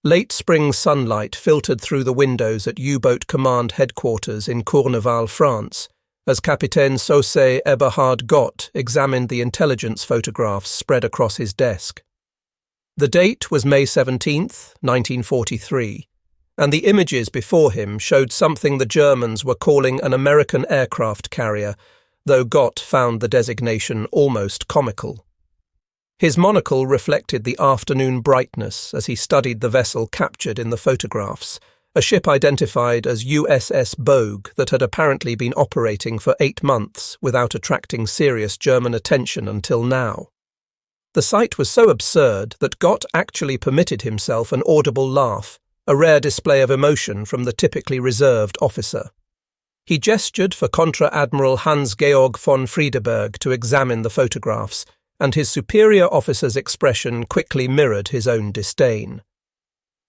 Late spring sunlight filtered through the windows at U-boat Command Headquarters in Courneval, France, as Capitaine Sauce Eberhard Gott examined the intelligence photographs spread across his desk. The date was May 17, 1943, and the images before him showed something the Germans were calling an American aircraft carrier, though Gott found the designation almost comical. His monocle reflected the afternoon brightness as he studied the vessel captured in the photographs, a ship identified as USS Bogue that had apparently been operating for 8 months without attracting serious German attention until now. The sight was so absurd that Gott actually permitted himself an audible laugh, a rare display of emotion from the typically reserved officer. He gestured for Contra-Admiral Hans-Georg von Friedeberg to examine the photographs, and his superior officer's expression quickly mirrored his own disdain.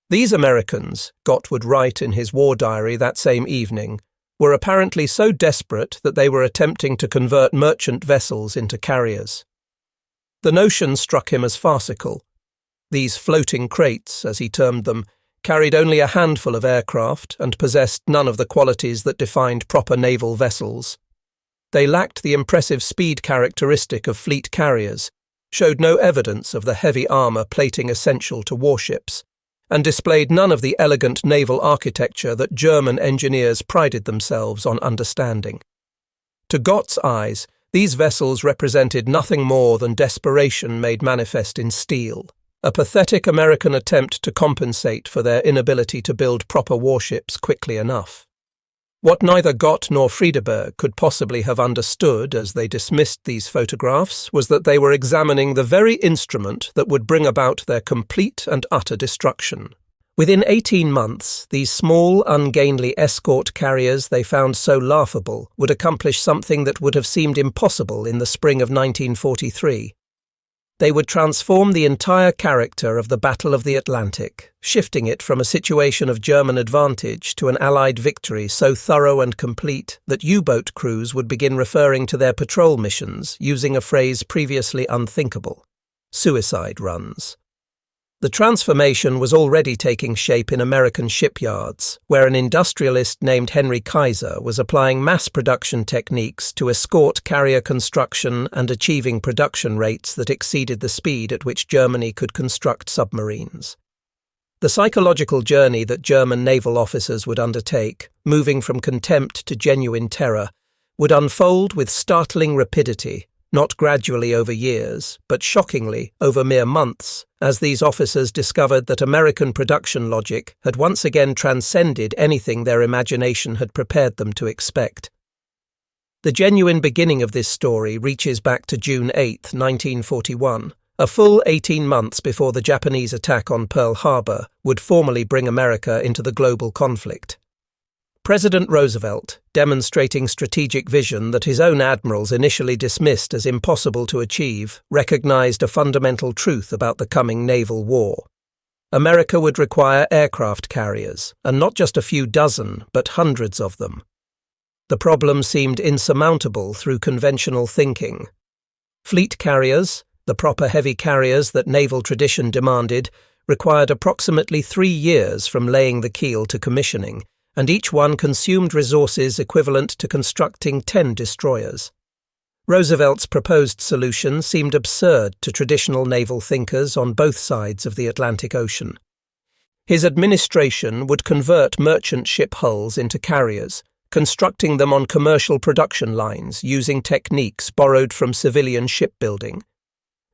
These Americans, Gott would write in his war diary that same evening, were apparently so desperate that they were attempting to convert merchant vessels into carriers. The notion struck him as farcical. These floating crates, as he termed them, carried only a handful of aircraft and possessed none of the qualities that defined proper naval vessels. They lacked the impressive speed characteristic of fleet carriers, showed no evidence of the heavy armour plating essential to warships, and displayed none of the elegant naval architecture that German engineers prided themselves on understanding. To Gott's eyes, these vessels represented nothing more than desperation made manifest in steel, a pathetic American attempt to compensate for their inability to build proper warships quickly enough. What neither Gott nor Friedeberg could possibly have understood as they dismissed these photographs was that they were examining the very instrument that would bring about their complete and utter destruction. Within 18 months, these small, ungainly escort carriers they found so laughable would accomplish something that would have seemed impossible in the spring of 1943. They would transform the entire character of the Battle of the Atlantic, shifting it from a situation of German advantage to an Allied victory so thorough and complete that U-boat crews would begin referring to their patrol missions using a phrase previously unthinkable: suicide runs. The transformation was already taking shape in American shipyards, where an industrialist named Henry Kaiser was applying mass production techniques to escort carrier construction and achieving production rates that exceeded the speed at which Germany could construct submarines. The psychological journey that German naval officers would undertake, moving from contempt to genuine terror, would unfold with startling rapidity, not gradually over years, but shockingly over mere months, as these officers discovered that American production logic had once again transcended anything their imagination had prepared them to expect. The genuine beginning of this story reaches back to June 8, 1941, a full 18 months before the Japanese attack on Pearl Harbor would formally bring America into the global conflict. President Roosevelt, demonstrating strategic vision that his own admirals initially dismissed as impossible to achieve, recognized a fundamental truth about the coming naval war. America would require aircraft carriers, and not just a few dozen, but hundreds of them. The problem seemed insurmountable through conventional thinking. Fleet carriers, the proper heavy carriers that naval tradition demanded, required approximately 3 years from laying the keel to commissioning, and each one consumed resources equivalent to constructing 10 destroyers. Roosevelt's proposed solution seemed absurd to traditional naval thinkers on both sides of the Atlantic Ocean. His administration would convert merchant ship hulls into carriers, constructing them on commercial production lines using techniques borrowed from civilian shipbuilding.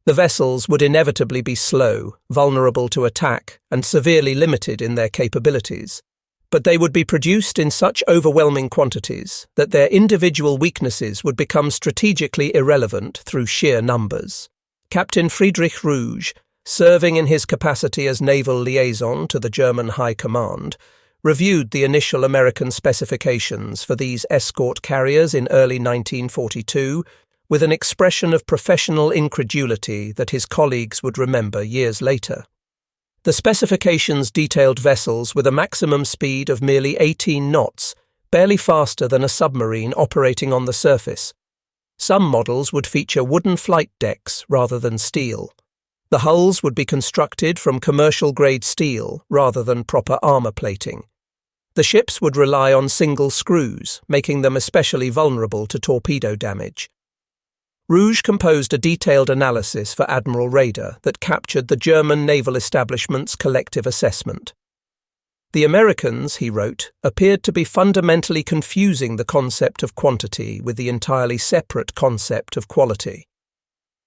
The vessels would inevitably be slow, vulnerable to attack, and severely limited in their capabilities. But they would be produced in such overwhelming quantities that their individual weaknesses would become strategically irrelevant through sheer numbers. Captain Friedrich Rouge, serving in his capacity as naval liaison to the German High Command, reviewed the initial American specifications for these escort carriers in early 1942 with an expression of professional incredulity that his colleagues would remember years later. The specifications detailed vessels with a maximum speed of merely 18 knots, barely faster than a submarine operating on the surface. Some models would feature wooden flight decks rather than steel. The hulls would be constructed from commercial-grade steel rather than proper armour plating. The ships would rely on single screws, making them especially vulnerable to torpedo damage. Rouge composed a detailed analysis for Admiral Raeder that captured the German naval establishment's collective assessment. The Americans, he wrote, appeared to be fundamentally confusing the concept of quantity with the entirely separate concept of quality.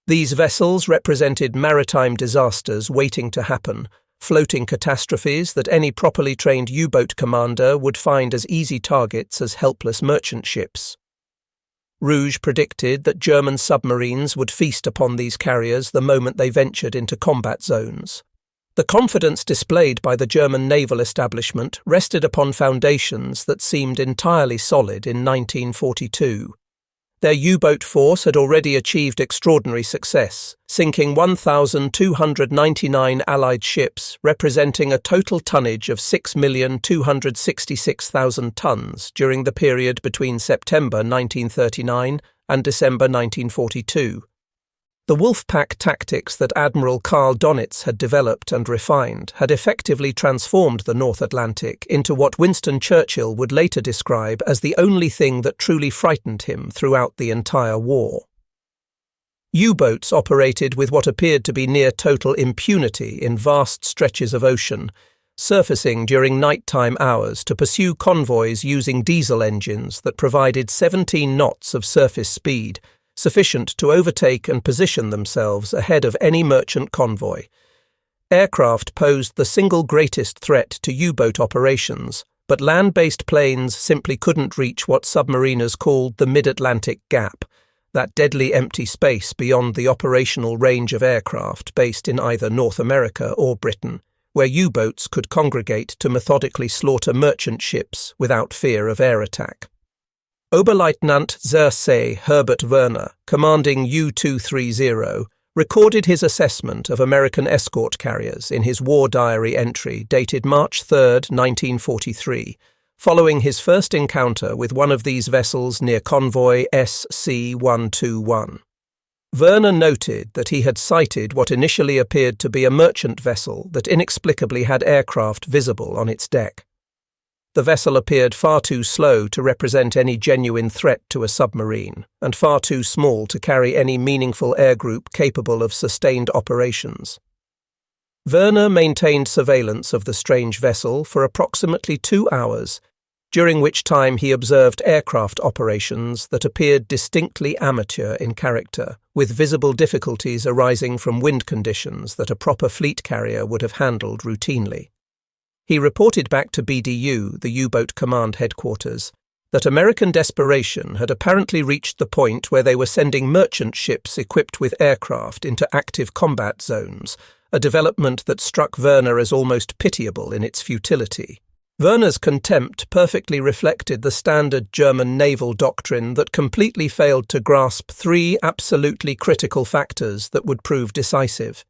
These vessels represented maritime disasters waiting to happen, floating catastrophes that any properly trained U-boat commander would find as easy targets as helpless merchant ships. Rouge predicted that German submarines would feast upon these carriers the moment they ventured into combat zones. The confidence displayed by the German naval establishment rested upon foundations that seemed entirely solid in 1942. Their U-boat force had already achieved extraordinary success, sinking 1,299 Allied ships, representing a total tonnage of 6,266,000 tons during the period between September 1939 and December 1942. The Wolfpack tactics that Admiral Karl Donitz had developed and refined had effectively transformed the North Atlantic into what Winston Churchill would later describe as the only thing that truly frightened him throughout the entire war. U-boats operated with what appeared to be near total impunity in vast stretches of ocean, surfacing during nighttime hours to pursue convoys using diesel engines that provided 17 knots of surface speed, sufficient to overtake and position themselves ahead of any merchant convoy. Aircraft posed the single greatest threat to U-boat operations, but land-based planes simply couldn't reach what submariners called the mid-Atlantic Gap, that deadly empty space beyond the operational range of aircraft based in either North America or Britain, where U-boats could congregate to methodically slaughter merchant ships without fear of air attack. Oberleutnant zur See Herbert Werner, commanding U-230, recorded his assessment of American escort carriers in his war diary entry dated March 3, 1943, following his first encounter with one of these vessels near convoy SC-121. Werner noted that he had sighted what initially appeared to be a merchant vessel that inexplicably had aircraft visible on its deck. The vessel appeared far too slow to represent any genuine threat to a submarine, and far too small to carry any meaningful air group capable of sustained operations. Werner maintained surveillance of the strange vessel for approximately 2 hours, during which time he observed aircraft operations that appeared distinctly amateur in character, with visible difficulties arising from wind conditions that a proper fleet carrier would have handled routinely. He reported back to BDU, the U-boat command headquarters, that American desperation had apparently reached the point where they were sending merchant ships equipped with aircraft into active combat zones, a development that struck Werner as almost pitiable in its futility. Werner's contempt perfectly reflected the standard German naval doctrine that completely failed to grasp 3 absolutely critical factors that would prove decisive.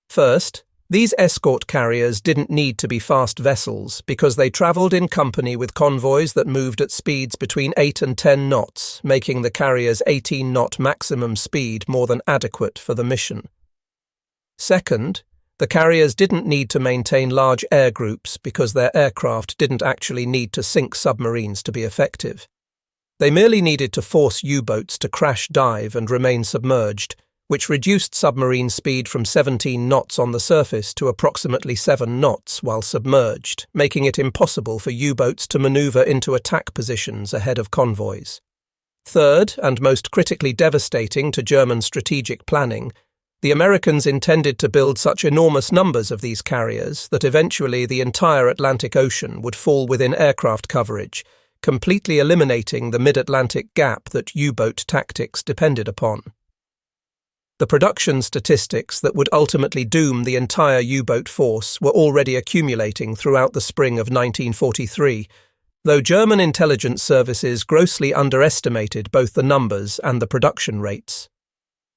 First, these escort carriers didn't need to be fast vessels because they travelled in company with convoys that moved at speeds between 8 and 10 knots, making the carrier's 18-knot maximum speed more than adequate for the mission. Second, the carriers didn't need to maintain large air groups because their aircraft didn't actually need to sink submarines to be effective. They merely needed to force U-boats to crash dive and remain submerged, which reduced submarine speed from 17 knots on the surface to approximately 7 knots while submerged, making it impossible for U-boats to maneuver into attack positions ahead of convoys. Third, and most critically devastating to German strategic planning, the Americans intended to build such enormous numbers of these carriers that eventually the entire Atlantic Ocean would fall within aircraft coverage, completely eliminating the mid-Atlantic gap that U-boat tactics depended upon. The production statistics that would ultimately doom the entire U-boat force were already accumulating throughout the spring of 1943, though German intelligence services grossly underestimated both the numbers and the production rates.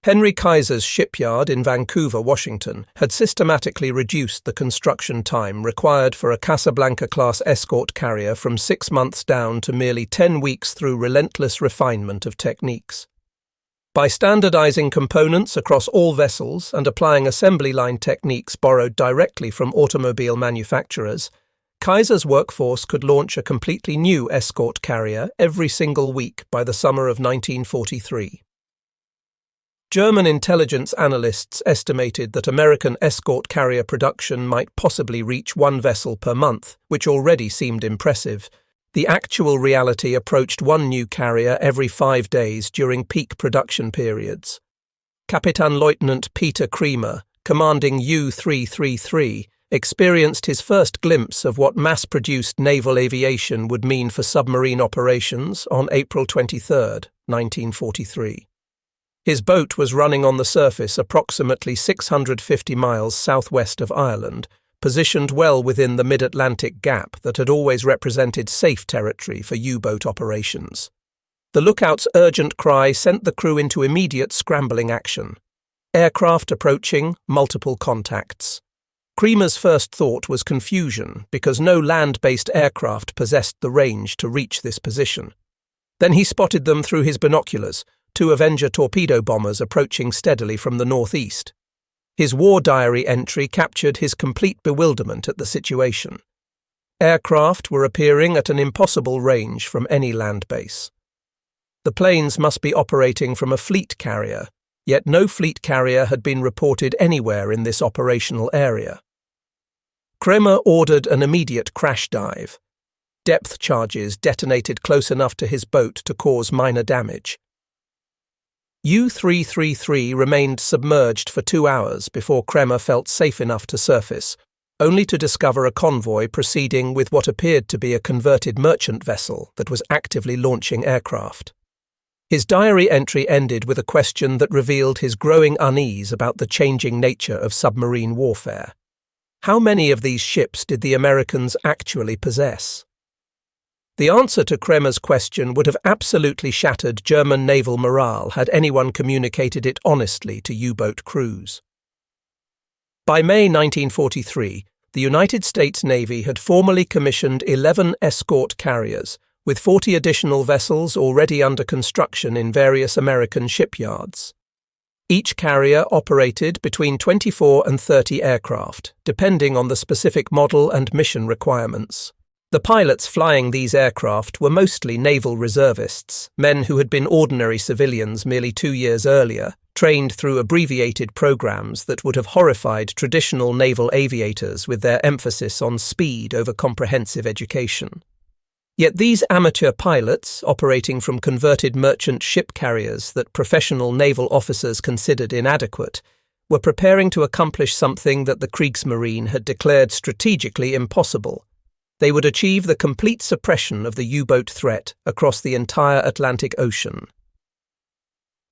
Henry Kaiser's shipyard in Vancouver, Washington, had systematically reduced the construction time required for a Casablanca-class escort carrier from 6 months down to merely 10 weeks through relentless refinement of techniques. By standardizing components across all vessels and applying assembly line techniques borrowed directly from automobile manufacturers, Kaiser's workforce could launch a completely new escort carrier every single week by the summer of 1943. German intelligence analysts estimated that American escort carrier production might possibly reach one vessel per month, which already seemed impressive. The actual reality approached one new carrier every 5 days during peak production periods. Kapitänleutnant Peter Kremer, commanding U-333, experienced his first glimpse of what mass-produced naval aviation would mean for submarine operations on April 23, 1943. His boat was running on the surface approximately 650 miles southwest of Ireland, positioned well within the mid-Atlantic gap that had always represented safe territory for U-boat operations. The lookout's urgent cry sent the crew into immediate scrambling action. Aircraft approaching, multiple contacts. Kremer's first thought was confusion because no land-based aircraft possessed the range to reach this position. Then he spotted them through his binoculars, 2 Avenger torpedo bombers approaching steadily from the northeast. His war diary entry captured his complete bewilderment at the situation. Aircraft were appearing at an impossible range from any land base. The planes must be operating from a fleet carrier, yet no fleet carrier had been reported anywhere in this operational area. Kremer ordered an immediate crash dive. Depth charges detonated close enough to his boat to cause minor damage. U-333 remained submerged for 2 hours before Kremer felt safe enough to surface, only to discover a convoy proceeding with what appeared to be a converted merchant vessel that was actively launching aircraft. His diary entry ended with a question that revealed his growing unease about the changing nature of submarine warfare. How many of these ships did the Americans actually possess? The answer to Kremer's question would have absolutely shattered German naval morale had anyone communicated it honestly to U-boat crews. By May 1943, the United States Navy had formally commissioned 11 escort carriers, with 40 additional vessels already under construction in various American shipyards. Each carrier operated between 24 and 30 aircraft, depending on the specific model and mission requirements. The pilots flying these aircraft were mostly naval reservists, men who had been ordinary civilians merely 2 years earlier, trained through abbreviated programs that would have horrified traditional naval aviators with their emphasis on speed over comprehensive education. Yet these amateur pilots, operating from converted merchant ship carriers that professional naval officers considered inadequate, were preparing to accomplish something that the Kriegsmarine had declared strategically impossible. They would achieve the complete suppression of the U-boat threat across the entire Atlantic Ocean.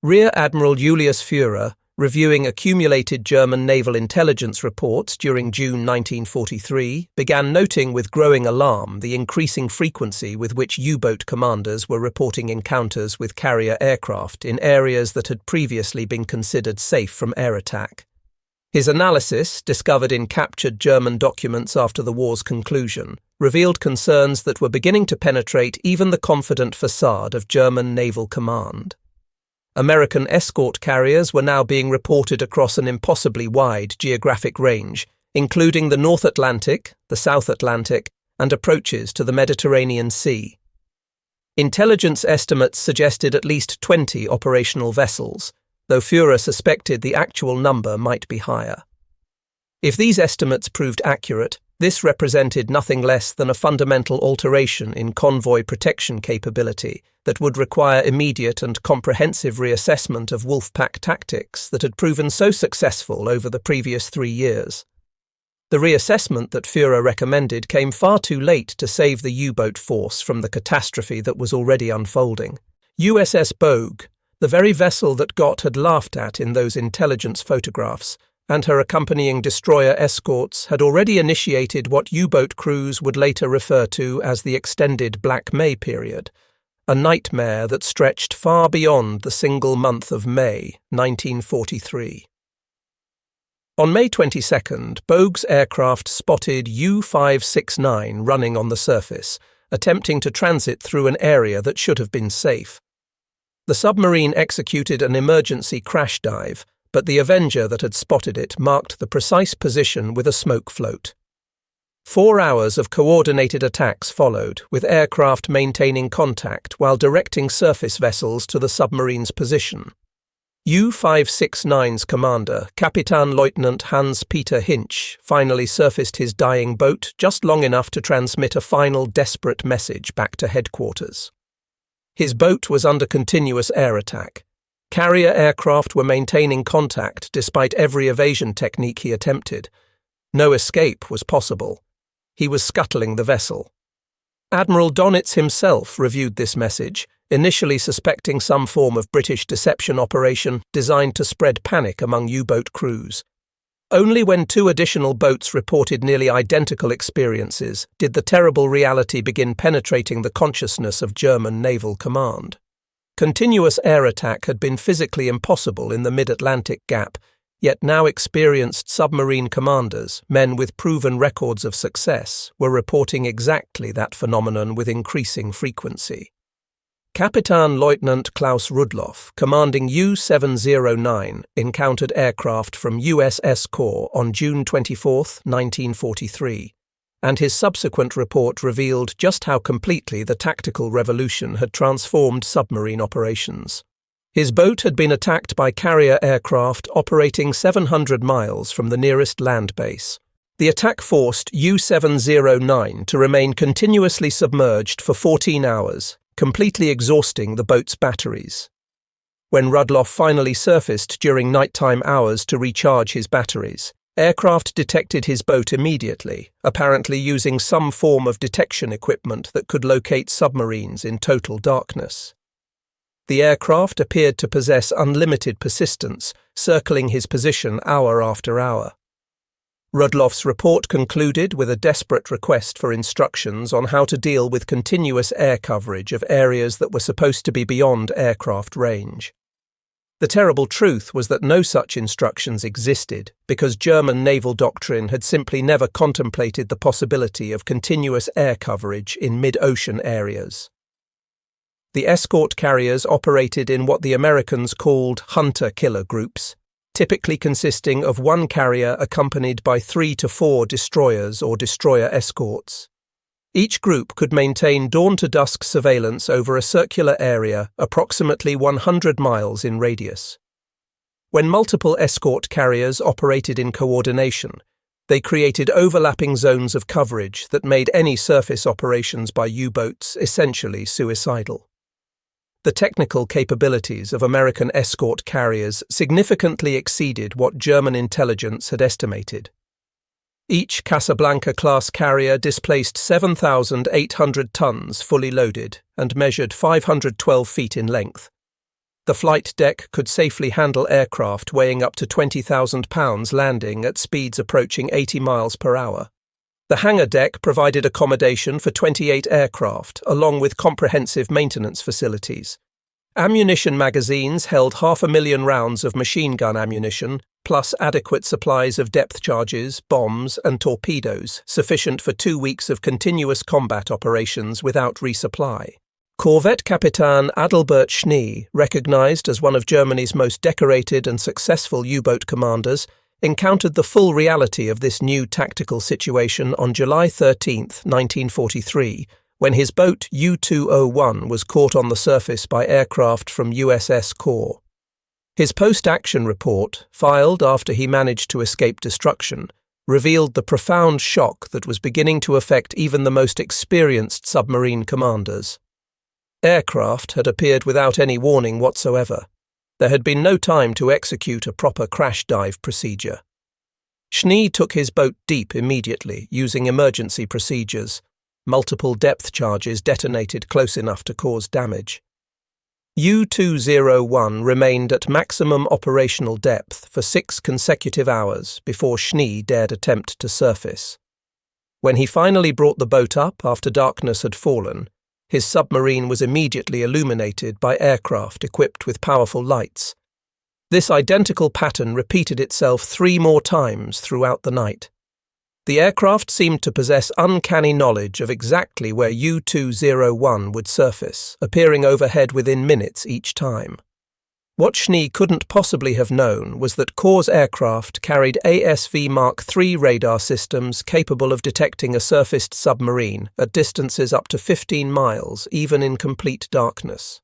Rear Admiral Julius Führer, reviewing accumulated German naval intelligence reports during June 1943, began noting with growing alarm the increasing frequency with which U-boat commanders were reporting encounters with carrier aircraft in areas that had previously been considered safe from air attack. His analysis, discovered in captured German documents after the war's conclusion, revealed concerns that were beginning to penetrate even the confident facade of German naval command. American escort carriers were now being reported across an impossibly wide geographic range, including the North Atlantic, the South Atlantic, and approaches to the Mediterranean Sea. Intelligence estimates suggested at least 20 operational vessels, though Führer suspected the actual number might be higher. If these estimates proved accurate, this represented nothing less than a fundamental alteration in convoy protection capability that would require immediate and comprehensive reassessment of Wolfpack tactics that had proven so successful over the previous 3 years. The reassessment that Führer recommended came far too late to save the U-boat force from the catastrophe that was already unfolding. USS Bogue, the very vessel that Gott had laughed at in those intelligence photographs, and her accompanying destroyer escorts had already initiated what U-boat crews would later refer to as the extended Black May period, a nightmare that stretched far beyond the single month of May 1943. On May 22nd, Bogue's aircraft spotted U-569 running on the surface, attempting to transit through an area that should have been safe. The submarine executed an emergency crash dive, but the Avenger that had spotted it marked the precise position with a smoke float. 4 hours of coordinated attacks followed, with aircraft maintaining contact while directing surface vessels to the submarine's position. U-569's commander, Kapitän-Leutnant Hans-Peter Hinch, finally surfaced his dying boat just long enough to transmit a final desperate message back to headquarters. His boat was under continuous air attack. Carrier aircraft were maintaining contact despite every evasion technique he attempted. No escape was possible. He was scuttling the vessel. Admiral Donitz himself reviewed this message, initially suspecting some form of British deception operation designed to spread panic among U-boat crews. Only when 2 additional boats reported nearly identical experiences did the terrible reality begin penetrating the consciousness of German naval command. Continuous air attack had been physically impossible in the mid-Atlantic gap, yet now experienced submarine commanders, men with proven records of success, were reporting exactly that phenomenon with increasing frequency. Kapitän-Leutnant Klaus Rudloff, commanding U-709, encountered aircraft from USS Corps on June 24, 1943, and his subsequent report revealed just how completely the tactical revolution had transformed submarine operations. His boat had been attacked by carrier aircraft operating 700 miles from the nearest land base. The attack forced U-709 to remain continuously submerged for 14 hours, completely exhausting the boat's batteries. When Rudloff finally surfaced during nighttime hours to recharge his batteries, aircraft detected his boat immediately, apparently using some form of detection equipment that could locate submarines in total darkness. The aircraft appeared to possess unlimited persistence, circling his position hour after hour. Rudloff's report concluded with a desperate request for instructions on how to deal with continuous air coverage of areas that were supposed to be beyond aircraft range. The terrible truth was that no such instructions existed because German naval doctrine had simply never contemplated the possibility of continuous air coverage in mid-ocean areas. The escort carriers operated in what the Americans called hunter-killer groups, typically consisting of 1 carrier accompanied by 3 to 4 destroyers or destroyer escorts. Each group could maintain dawn-to-dusk surveillance over a circular area approximately 100 miles in radius. When multiple escort carriers operated in coordination, they created overlapping zones of coverage that made any surface operations by U-boats essentially suicidal. The technical capabilities of American escort carriers significantly exceeded what German intelligence had estimated. Each Casablanca-class carrier displaced 7,800 tons fully loaded and measured 512 feet in length. The flight deck could safely handle aircraft weighing up to 20,000 pounds landing at speeds approaching 80 miles per hour. The hangar deck provided accommodation for 28 aircraft, along with comprehensive maintenance facilities. Ammunition magazines held 500,000 rounds of machine gun ammunition, plus adequate supplies of depth charges, bombs, and torpedoes, sufficient for 2 weeks of continuous combat operations without resupply. Corvette Captain Adalbert Schnee, recognized as one of Germany's most decorated and successful U-boat commanders, encountered the full reality of this new tactical situation on July 13, 1943, when his boat U-201 was caught on the surface by aircraft from USS Corps. His post-action report, filed after he managed to escape destruction, revealed the profound shock that was beginning to affect even the most experienced submarine commanders. Aircraft had appeared without any warning whatsoever. There had been no time to execute a proper crash dive procedure. Schnee took his boat deep immediately, using emergency procedures. Multiple depth charges detonated close enough to cause damage. U-201 remained at maximum operational depth for 6 consecutive hours before Schnee dared attempt to surface. When he finally brought the boat up after darkness had fallen, his submarine was immediately illuminated by aircraft equipped with powerful lights. This identical pattern repeated itself 3 more times throughout the night. The aircraft seemed to possess uncanny knowledge of exactly where U-201 would surface, appearing overhead within minutes each time. What Schnee couldn't possibly have known was that Korps aircraft carried ASV Mark III radar systems capable of detecting a surfaced submarine at distances up to 15 miles, even in complete darkness.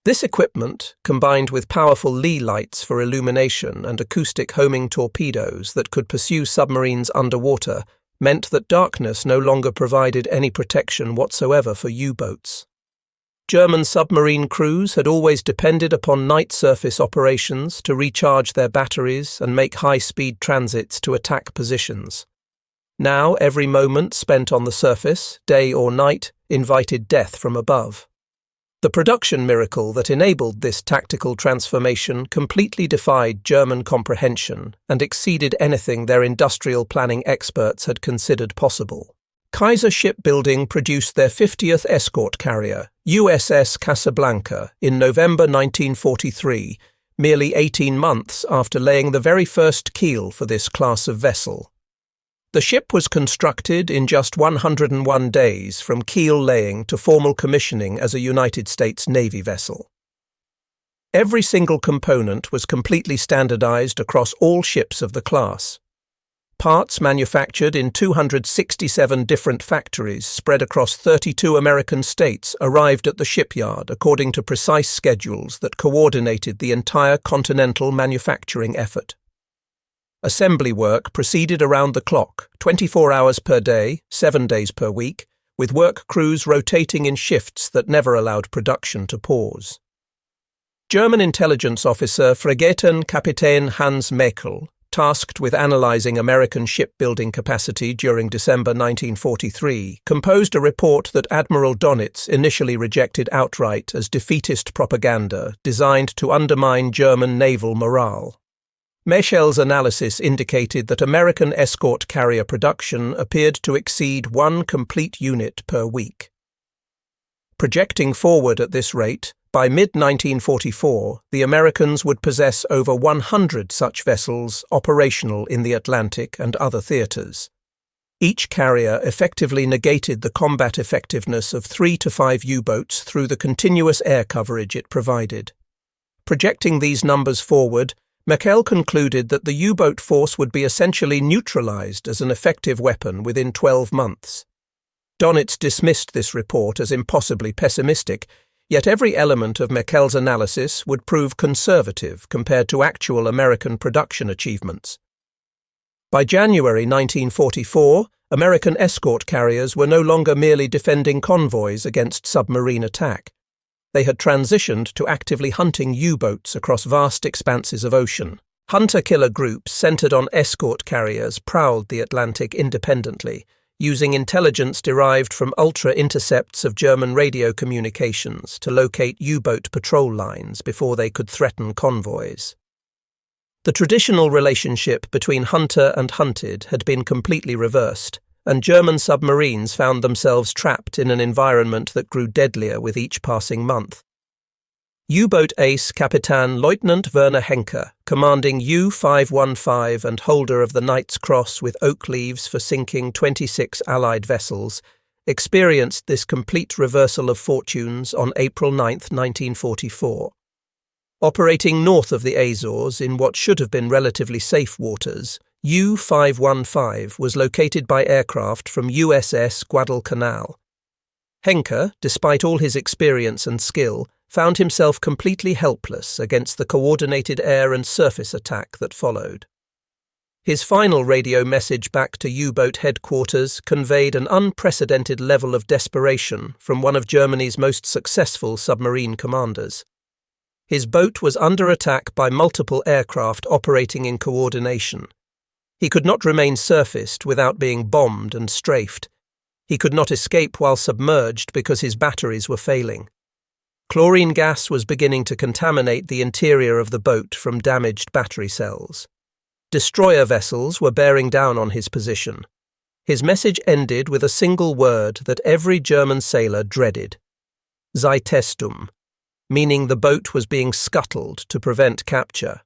This equipment, combined with powerful Lee lights for illumination and acoustic homing torpedoes that could pursue submarines underwater, meant that darkness no longer provided any protection whatsoever for U-boats. German submarine crews had always depended upon night surface operations to recharge their batteries and make high-speed transits to attack positions. Now, every moment spent on the surface, day or night, invited death from above. The production miracle that enabled this tactical transformation completely defied German comprehension and exceeded anything their industrial planning experts had considered possible. Kaiser Shipbuilding produced their 50th escort carrier, USS Casablanca, in November 1943, merely 18 months after laying the very first keel for this class of vessel. The ship was constructed in just 101 days from keel laying to formal commissioning as a United States Navy vessel. Every single component was completely standardized across all ships of the class. Parts manufactured in 267 different factories spread across 32 American states arrived at the shipyard according to precise schedules that coordinated the entire continental manufacturing effort. Assembly work proceeded around the clock, 24 hours per day, 7 days per week, with work crews rotating in shifts that never allowed production to pause. German intelligence officer Fregattenkapitän Hans Mäkel, tasked with analyzing American shipbuilding capacity during December 1943, composed a report that Admiral Dönitz initially rejected outright as defeatist propaganda designed to undermine German naval morale. Mäkel's analysis indicated that American escort carrier production appeared to exceed 1 complete unit per week. Projecting forward at this rate, by mid-1944, the Americans would possess over 100 such vessels operational in the Atlantic and other theaters. Each carrier effectively negated the combat effectiveness of 3 to 5 U-boats through the continuous air coverage it provided. Projecting these numbers forward, Mäkel concluded that the U-boat force would be essentially neutralized as an effective weapon within 12 months. Dönitz dismissed this report as impossibly pessimistic, yet every element of Mäkel's analysis would prove conservative compared to actual American production achievements. By January 1944, American escort carriers were no longer merely defending convoys against submarine attack. They had transitioned to actively hunting U-boats across vast expanses of ocean. Hunter-killer groups centered on escort carriers prowled the Atlantic independently, using intelligence derived from ultra-intercepts of German radio communications to locate U-boat patrol lines before they could threaten convoys. The traditional relationship between hunter and hunted had been completely reversed, and German submarines found themselves trapped in an environment that grew deadlier with each passing month. U-boat ace Kapitän Leutnant Werner Henke, commanding U-515 and holder of the Knight's Cross with oak leaves for sinking 26 Allied vessels, experienced this complete reversal of fortunes on April 9, 1944. Operating north of the Azores in what should have been relatively safe waters, U-515 was located by aircraft from USS Guadalcanal. Henke, despite all his experience and skill, found himself completely helpless against the coordinated air and surface attack that followed. His final radio message back to U-boat headquarters conveyed an unprecedented level of desperation from one of Germany's most successful submarine commanders. His boat was under attack by multiple aircraft operating in coordination. He could not remain surfaced without being bombed and strafed. He could not escape while submerged because his batteries were failing. Chlorine gas was beginning to contaminate the interior of the boat from damaged battery cells. Destroyer vessels were bearing down on his position. His message ended with a single word that every German sailor dreaded: sei testum, meaning the boat was being scuttled to prevent capture.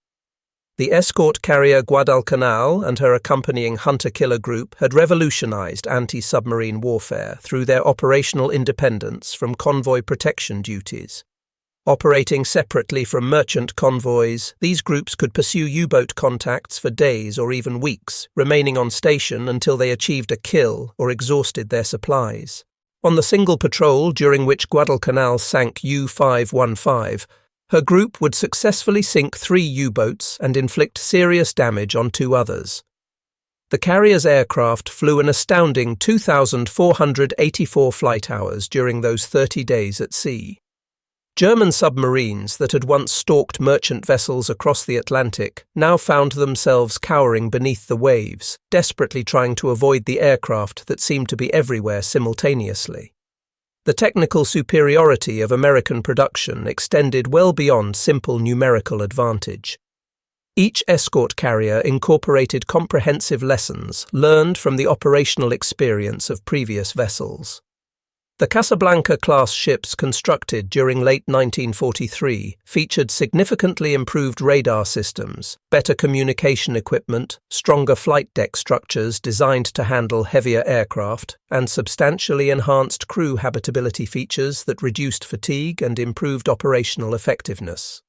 The escort carrier Guadalcanal and her accompanying hunter-killer group had revolutionized anti-submarine warfare through their operational independence from convoy protection duties. Operating separately from merchant convoys, these groups could pursue U-boat contacts for days or even weeks, remaining on station until they achieved a kill or exhausted their supplies. On the single patrol during which Guadalcanal sank U-515, her group would successfully sink 3 U-boats and inflict serious damage on 2 others. The carrier's aircraft flew an astounding 2,484 flight hours during those 30 days at sea. German submarines that had once stalked merchant vessels across the Atlantic now found themselves cowering beneath the waves, desperately trying to avoid the aircraft that seemed to be everywhere simultaneously. The technical superiority of American production extended well beyond simple numerical advantage. Each escort carrier incorporated comprehensive lessons learned from the operational experience of previous vessels. The Casablanca-class ships constructed during late 1943 featured significantly improved radar systems, better communication equipment, stronger flight deck structures designed to handle heavier aircraft, and substantially enhanced crew habitability features that reduced fatigue and improved operational effectiveness.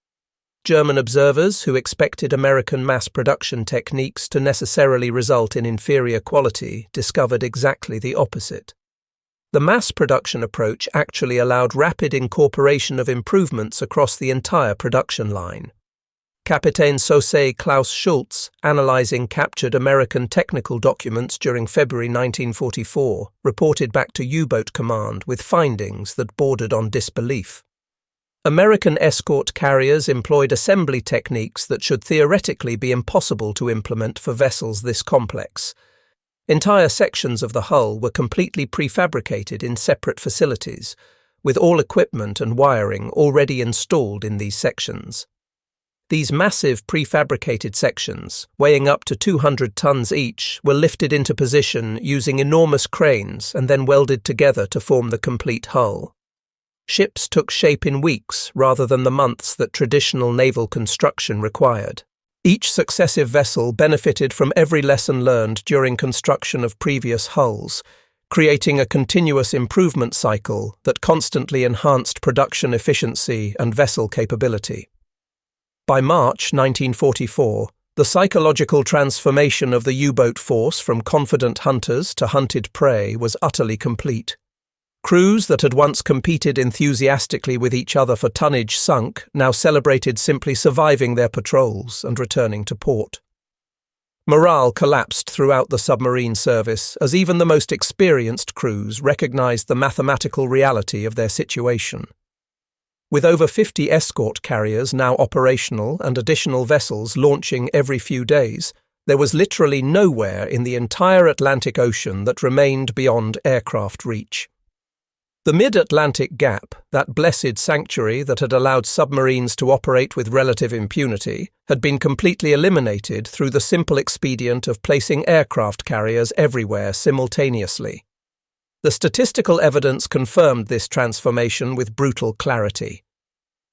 German observers who expected American mass production techniques to necessarily result in inferior quality discovered exactly the opposite. The mass production approach actually allowed rapid incorporation of improvements across the entire production line. Captain Sauce Klaus Schultz, analyzing captured American technical documents during February 1944, reported back to U-boat command with findings that bordered on disbelief. American escort carriers employed assembly techniques that should theoretically be impossible to implement for vessels this complex. Entire sections of the hull were completely prefabricated in separate facilities, with all equipment and wiring already installed in these sections. These massive prefabricated sections, weighing up to 200 tons each, were lifted into position using enormous cranes and then welded together to form the complete hull. Ships took shape in weeks rather than the months that traditional naval construction required. Each successive vessel benefited from every lesson learned during construction of previous hulls, creating a continuous improvement cycle that constantly enhanced production efficiency and vessel capability. By March 1944, the psychological transformation of the U-boat force from confident hunters to hunted prey was utterly complete. Crews that had once competed enthusiastically with each other for tonnage sunk now celebrated simply surviving their patrols and returning to port. Morale collapsed throughout the submarine service as even the most experienced crews recognized the mathematical reality of their situation. With over 50 escort carriers now operational and additional vessels launching every few days, there was literally nowhere in the entire Atlantic Ocean that remained beyond aircraft reach. The mid-Atlantic gap, that blessed sanctuary that had allowed submarines to operate with relative impunity, had been completely eliminated through the simple expedient of placing aircraft carriers everywhere simultaneously. The statistical evidence confirmed this transformation with brutal clarity.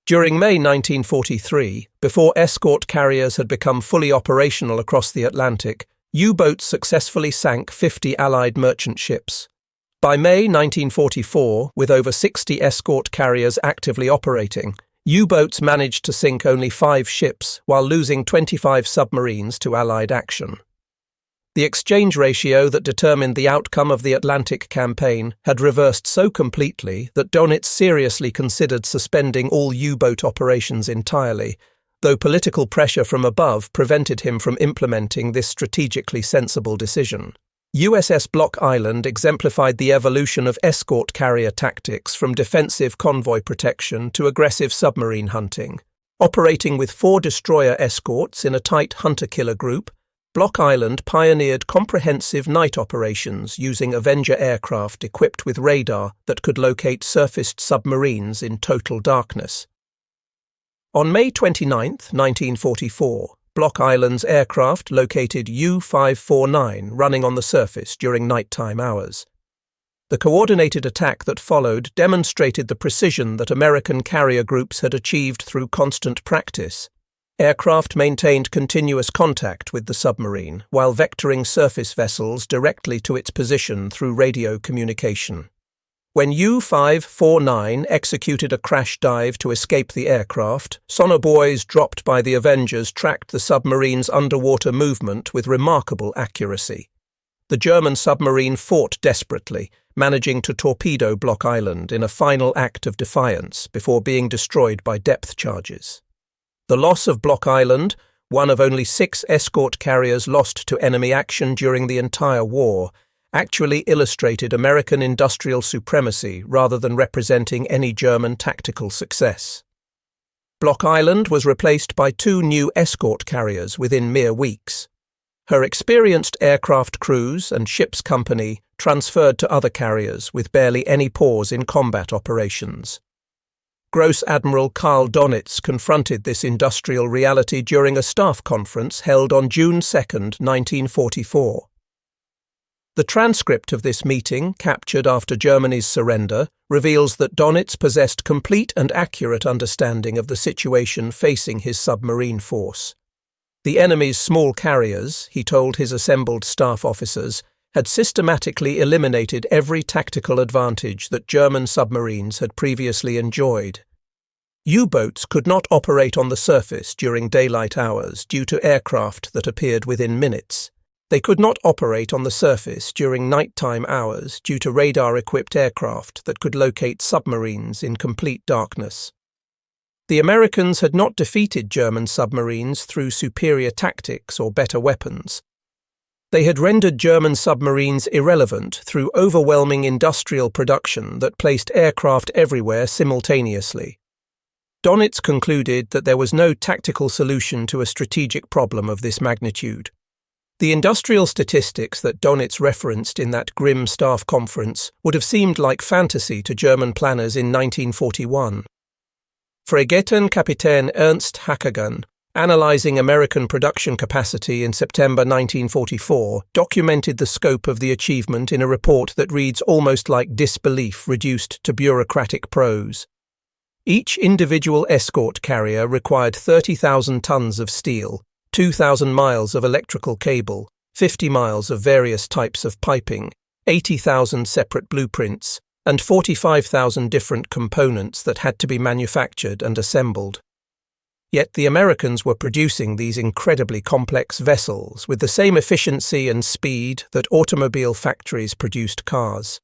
During May 1943, before escort carriers had become fully operational across the Atlantic, U-boats successfully sank 50 Allied merchant ships. By May 1944, with over 60 escort carriers actively operating, U-boats managed to sink only 5 ships while losing 25 submarines to Allied action. The exchange ratio that determined the outcome of the Atlantic campaign had reversed so completely that Dönitz seriously considered suspending all U-boat operations entirely, though political pressure from above prevented him from implementing this strategically sensible decision. USS Block Island exemplified the evolution of escort carrier tactics from defensive convoy protection to aggressive submarine hunting. Operating with 4 destroyer escorts in a tight hunter-killer group, Block Island pioneered comprehensive night operations using Avenger aircraft equipped with radar that could locate surfaced submarines in total darkness. On May 29, 1944, Block Island's aircraft located U-549 running on the surface during nighttime hours. The coordinated attack that followed demonstrated the precision that American carrier groups had achieved through constant practice. Aircraft maintained continuous contact with the submarine while vectoring surface vessels directly to its position through radio communication. When U-549 executed a crash dive to escape the aircraft, sonobuoys dropped by the Avengers tracked the submarine's underwater movement with remarkable accuracy. The German submarine fought desperately, managing to torpedo Block Island in a final act of defiance before being destroyed by depth charges. The loss of Block Island, one of only 6 escort carriers lost to enemy action during the entire war, actually illustrated American industrial supremacy rather than representing any German tactical success. Block Island was replaced by 2 new escort carriers within mere weeks. Her experienced aircraft crews and ship's company transferred to other carriers with barely any pause in combat operations. Gross Admiral Karl Donitz confronted this industrial reality during a staff conference held on June 2, 1944. The transcript of this meeting, captured after Germany's surrender, reveals that Donitz possessed complete and accurate understanding of the situation facing his submarine force. The enemy's small carriers, he told his assembled staff officers, had systematically eliminated every tactical advantage that German submarines had previously enjoyed. U-boats could not operate on the surface during daylight hours due to aircraft that appeared within minutes. They could not operate on the surface during nighttime hours due to radar-equipped aircraft that could locate submarines in complete darkness. The Americans had not defeated German submarines through superior tactics or better weapons. They had rendered German submarines irrelevant through overwhelming industrial production that placed aircraft everywhere simultaneously. Donitz concluded that there was no tactical solution to a strategic problem of this magnitude. The industrial statistics that Donitz referenced in that grim staff conference would have seemed like fantasy to German planners in 1941. Fregattenkapitän Ernst Hackegen, analyzing American production capacity in September 1944, documented the scope of the achievement in a report that reads almost like disbelief reduced to bureaucratic prose. Each individual escort carrier required 30,000 tons of steel, 2,000 miles of electrical cable, 50 miles of various types of piping, 80,000 separate blueprints, and 45,000 different components that had to be manufactured and assembled. Yet the Americans were producing these incredibly complex vessels with the same efficiency and speed that automobile factories produced cars.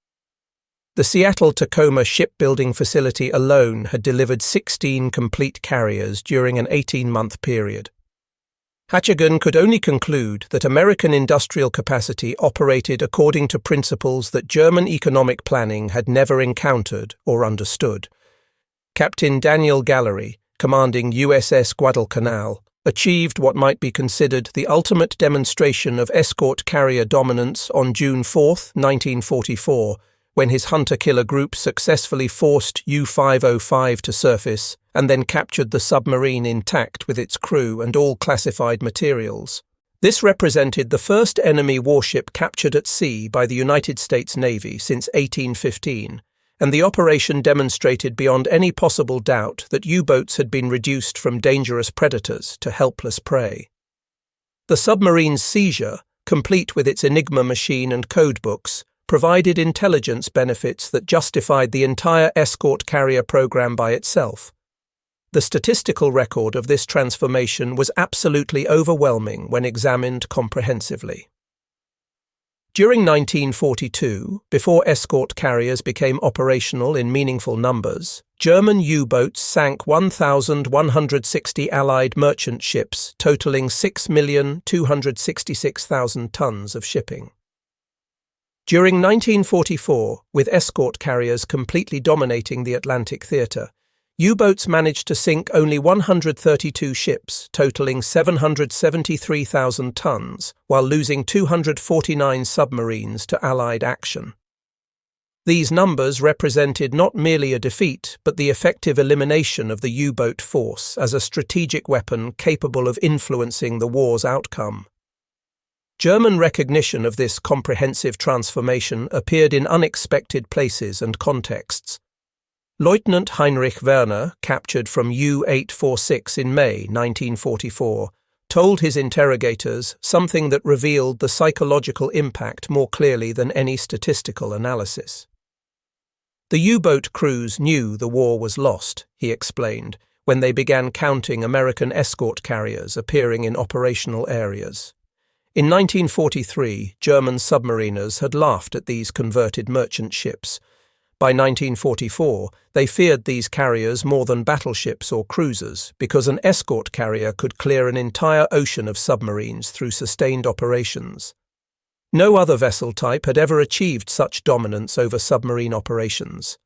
The Seattle-Tacoma shipbuilding facility alone had delivered 16 complete carriers during an 18-month period. Hackegen could only conclude that American industrial capacity operated according to principles that German economic planning had never encountered or understood. Captain Daniel Gallery, commanding USS Guadalcanal, achieved what might be considered the ultimate demonstration of escort carrier dominance on June 4, 1944, when his hunter-killer group successfully forced U-505 to surface and then captured the submarine intact with its crew and all classified materials. This represented the first enemy warship captured at sea by the United States Navy since 1815, and the operation demonstrated beyond any possible doubt that U-boats had been reduced from dangerous predators to helpless prey. The submarine's seizure, complete with its Enigma machine and codebooks, provided intelligence benefits that justified the entire escort carrier program by itself. The statistical record of this transformation was absolutely overwhelming when examined comprehensively. During 1942, before escort carriers became operational in meaningful numbers, German U-boats sank 1,160 Allied merchant ships totaling 6,266,000 tons of shipping. During 1944, with escort carriers completely dominating the Atlantic theatre, U-boats managed to sink only 132 ships, totaling 773,000 tons, while losing 249 submarines to Allied action. These numbers represented not merely a defeat, but the effective elimination of the U-boat force as a strategic weapon capable of influencing the war's outcome. German recognition of this comprehensive transformation appeared in unexpected places and contexts. Lieutenant Heinrich Werner, captured from U-846 in May 1944, told his interrogators something that revealed the psychological impact more clearly than any statistical analysis. The U-boat crews knew the war was lost, he explained, when they began counting American escort carriers appearing in operational areas. In 1943, German submariners had laughed at these converted merchant ships. By 1944, they feared these carriers more than battleships or cruisers because an escort carrier could clear an entire ocean of submarines through sustained operations. No other vessel type had ever achieved such dominance over submarine operations.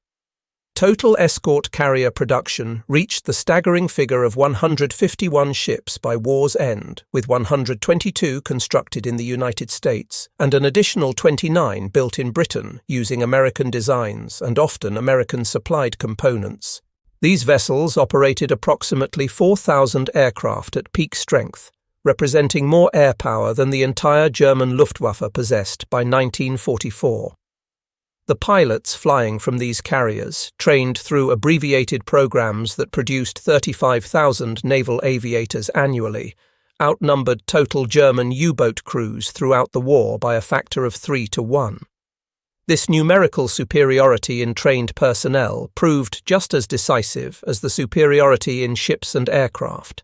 Total escort carrier production reached the staggering figure of 151 ships by war's end, with 122 constructed in the United States and an additional 29 built in Britain using American designs and often American-supplied components. These vessels operated approximately 4,000 aircraft at peak strength, representing more air power than the entire German Luftwaffe possessed by 1944. The pilots flying from these carriers, trained through abbreviated programs that produced 35,000 naval aviators annually, outnumbered total German U-boat crews throughout the war by a factor of 3 to 1. This numerical superiority in trained personnel proved just as decisive as the superiority in ships and aircraft.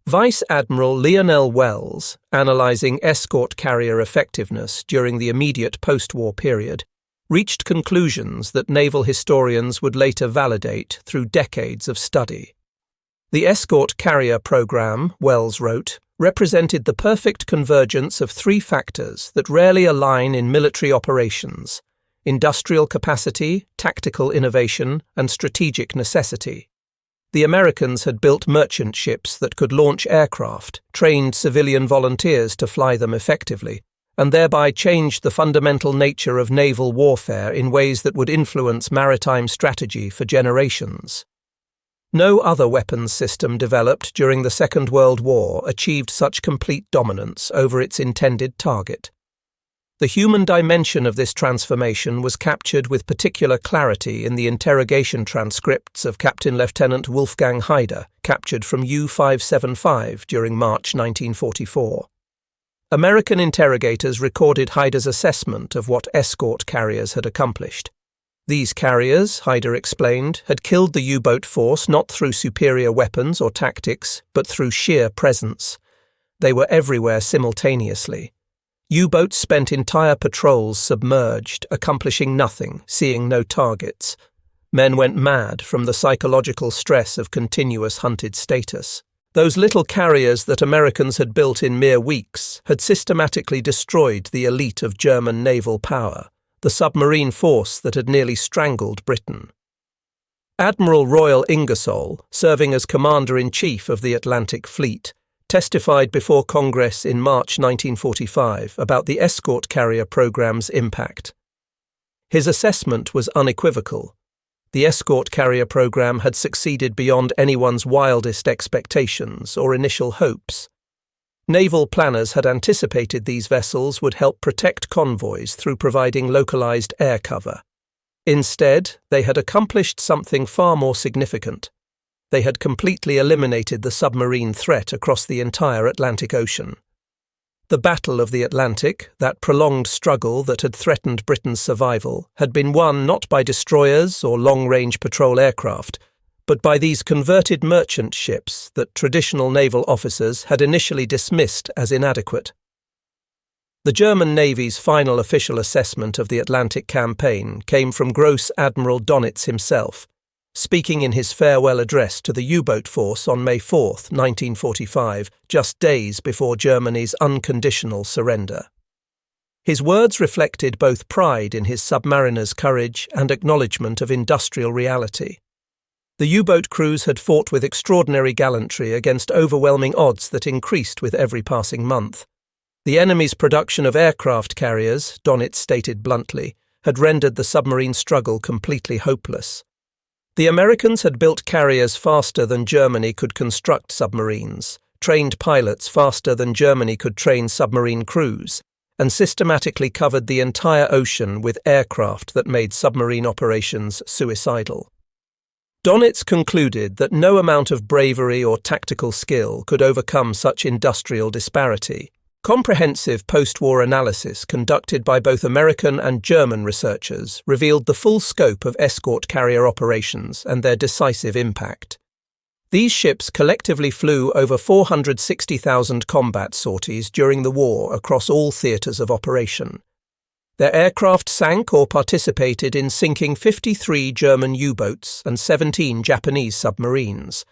Vice Admiral Lionel Wells, analyzing escort carrier effectiveness during the immediate post-war period, reached conclusions that naval historians would later validate through decades of study. The escort carrier program, Wells wrote, represented the perfect convergence of three factors that rarely align in military operations: industrial capacity, tactical innovation, and strategic necessity. The Americans had built merchant ships that could launch aircraft, trained civilian volunteers to fly them effectively, and thereby changed the fundamental nature of naval warfare in ways that would influence maritime strategy for generations. No other weapons system developed during the Second World War achieved such complete dominance over its intended target. The human dimension of this transformation was captured with particular clarity in the interrogation transcripts of Captain Lieutenant Wolfgang Haider, captured from U-575 during March 1944. American interrogators recorded Haider's assessment of what escort carriers had accomplished. These carriers, Haider explained, had killed the U-boat force not through superior weapons or tactics, but through sheer presence. They were everywhere simultaneously. U-boats spent entire patrols submerged, accomplishing nothing, seeing no targets. Men went mad from the psychological stress of continuous hunted status. Those little carriers that Americans had built in mere weeks had systematically destroyed the elite of German naval power, the submarine force that had nearly strangled Britain. Admiral Royal Ingersoll, serving as Commander-in-Chief of the Atlantic Fleet, testified before Congress in March 1945 about the escort carrier program's impact. His assessment was unequivocal. The escort carrier program had succeeded beyond anyone's wildest expectations or initial hopes. Naval planners had anticipated these vessels would help protect convoys through providing localized air cover. Instead, they had accomplished something far more significant. They had completely eliminated the submarine threat across the entire Atlantic Ocean. The Battle of the Atlantic, that prolonged struggle that had threatened Britain's survival, had been won not by destroyers or long-range patrol aircraft, but by these converted merchant ships that traditional naval officers had initially dismissed as inadequate. The German Navy's final official assessment of the Atlantic campaign came from Gross Admiral Donitz himself, speaking in his farewell address to the U-boat force on May 4, 1945, just days before Germany's unconditional surrender. His words reflected both pride in his submariners' courage and acknowledgement of industrial reality. The U-boat crews had fought with extraordinary gallantry against overwhelming odds that increased with every passing month. The enemy's production of aircraft carriers, Donitz stated bluntly, had rendered the submarine struggle completely hopeless. The Americans had built carriers faster than Germany could construct submarines, trained pilots faster than Germany could train submarine crews, and systematically covered the entire ocean with aircraft that made submarine operations suicidal. Donitz concluded that no amount of bravery or tactical skill could overcome such industrial disparity. Comprehensive post-war analysis conducted by both American and German researchers revealed the full scope of escort carrier operations and their decisive impact. These ships collectively flew over 460,000 combat sorties during the war across all theatres of operation. Their aircraft sank or participated in sinking 53 German U-boats and 17 Japanese submarines.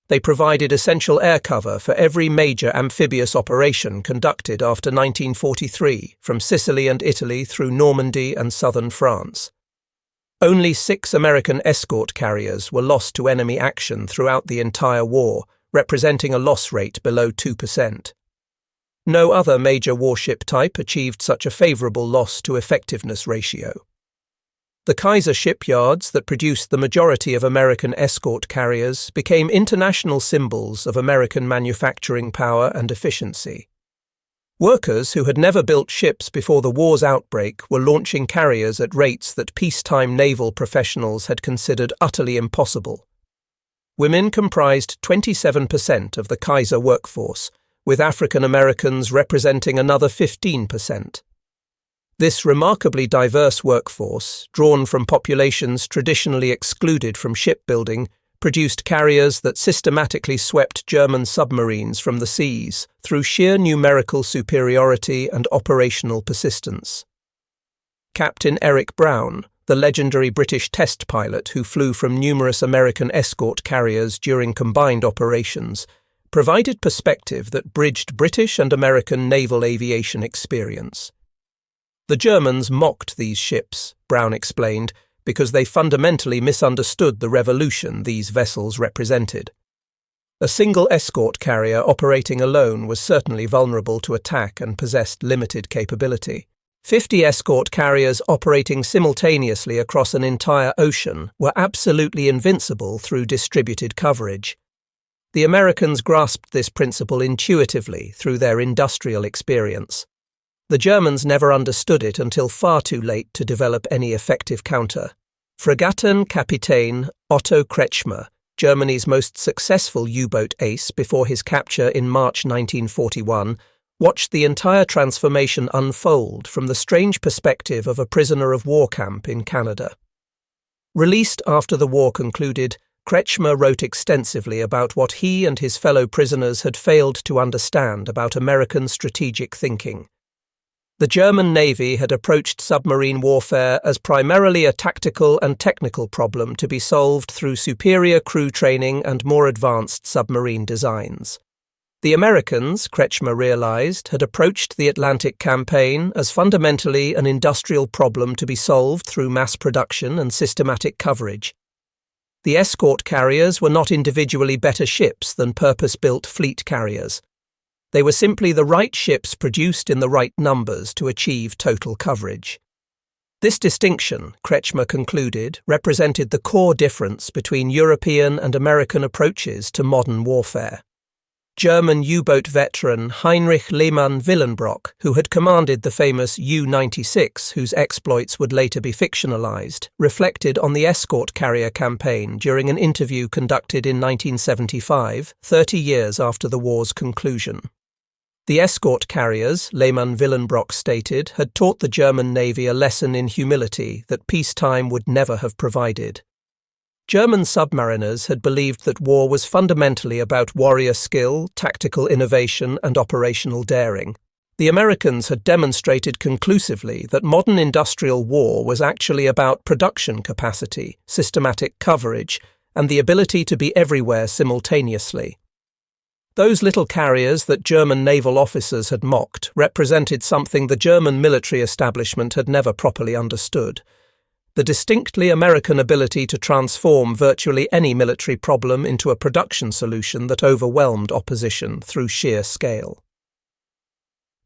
They provided essential air cover for every major amphibious operation conducted after 1943, from Sicily and Italy through Normandy and southern France. Only 6 American escort carriers were lost to enemy action throughout the entire war, representing a loss rate below 2%. No other major warship type achieved such a favourable loss-to-effectiveness ratio. The Kaiser shipyards that produced the majority of American escort carriers became international symbols of American manufacturing power and efficiency. Workers who had never built ships before the war's outbreak were launching carriers at rates that peacetime naval professionals had considered utterly impossible. Women comprised 27% of the Kaiser workforce, with African Americans representing another 15%. This remarkably diverse workforce, drawn from populations traditionally excluded from shipbuilding, produced carriers that systematically swept German submarines from the seas through sheer numerical superiority and operational persistence. Captain Eric Brown, the legendary British test pilot who flew from numerous American escort carriers during combined operations, provided perspective that bridged British and American naval aviation experience. The Germans mocked these ships, Brown explained, because they fundamentally misunderstood the revolution these vessels represented. A single escort carrier operating alone was certainly vulnerable to attack and possessed limited capability. 50 escort carriers operating simultaneously across an entire ocean were absolutely invincible through distributed coverage. The Americans grasped this principle intuitively through their industrial experience. The Germans never understood it until far too late to develop any effective counter. Fregattenkapitän Otto Kretschmer, Germany's most successful U-boat ace before his capture in March 1941, watched the entire transformation unfold from the strange perspective of a prisoner of war camp in Canada. Released after the war concluded, Kretschmer wrote extensively about what he and his fellow prisoners had failed to understand about American strategic thinking. The German Navy had approached submarine warfare as primarily a tactical and technical problem to be solved through superior crew training and more advanced submarine designs. The Americans, Kretschmer realized, had approached the Atlantic campaign as fundamentally an industrial problem to be solved through mass production and systematic coverage. The escort carriers were not individually better ships than purpose-built fleet carriers. They were simply the right ships produced in the right numbers to achieve total coverage. This distinction, Kretschmer concluded, represented the core difference between European and American approaches to modern warfare. German U-boat veteran Heinrich Lehmann-Willenbrock, who had commanded the famous U-96, whose exploits would later be fictionalized, reflected on the escort carrier campaign during an interview conducted in 1975, 30 years after the war's conclusion. The escort carriers, Lehmann-Willenbrock stated, had taught the German Navy a lesson in humility that peacetime would never have provided. German submariners had believed that war was fundamentally about warrior skill, tactical innovation, and operational daring. The Americans had demonstrated conclusively that modern industrial war was actually about production capacity, systematic coverage, and the ability to be everywhere simultaneously. Those little carriers that German naval officers had mocked represented something the German military establishment had never properly understood: the distinctly American ability to transform virtually any military problem into a production solution that overwhelmed opposition through sheer scale.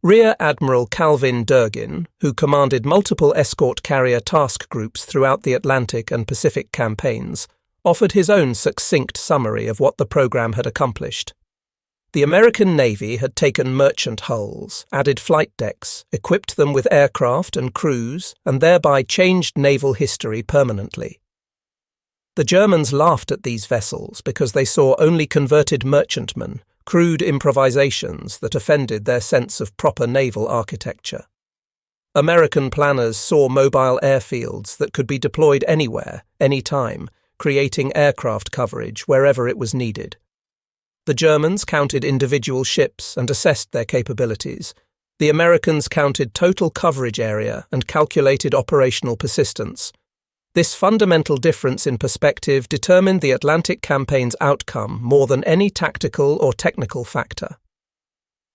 Rear Admiral Calvin Durgin, who commanded multiple escort carrier task groups throughout the Atlantic and Pacific campaigns, offered his own succinct summary of what the program had accomplished. The American Navy had taken merchant hulls, added flight decks, equipped them with aircraft and crews, and thereby changed naval history permanently. The Germans laughed at these vessels because they saw only converted merchantmen, crude improvisations that offended their sense of proper naval architecture. American planners saw mobile airfields that could be deployed anywhere, anytime, creating aircraft coverage wherever it was needed. The Germans counted individual ships and assessed their capabilities. The Americans counted total coverage area and calculated operational persistence. This fundamental difference in perspective determined the Atlantic campaign's outcome more than any tactical or technical factor.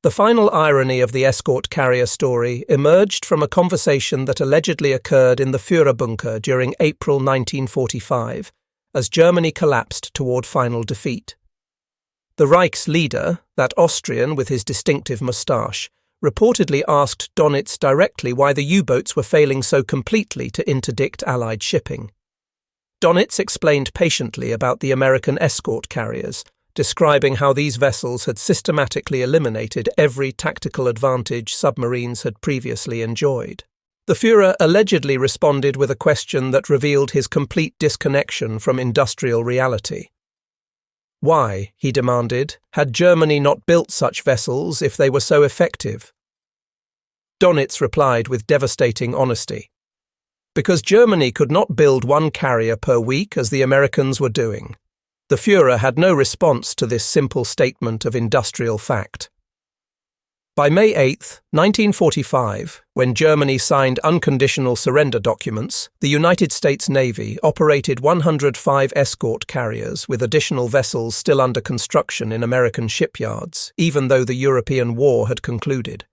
The final irony of the escort carrier story emerged from a conversation that allegedly occurred in the Führerbunker during April 1945, as Germany collapsed toward final defeat. The Reich's leader, that Austrian with his distinctive moustache, reportedly asked Dönitz directly why the U-boats were failing so completely to interdict Allied shipping. Dönitz explained patiently about the American escort carriers, describing how these vessels had systematically eliminated every tactical advantage submarines had previously enjoyed. The Führer allegedly responded with a question that revealed his complete disconnection from industrial reality. Why, he demanded, had Germany not built such vessels if they were so effective? Dönitz replied with devastating honesty. Because Germany could not build one carrier per week as the Americans were doing. The Führer had no response to this simple statement of industrial fact. By May 8, 1945, when Germany signed unconditional surrender documents, the United States Navy operated 105 escort carriers with additional vessels still under construction in American shipyards, even though the European War had concluded.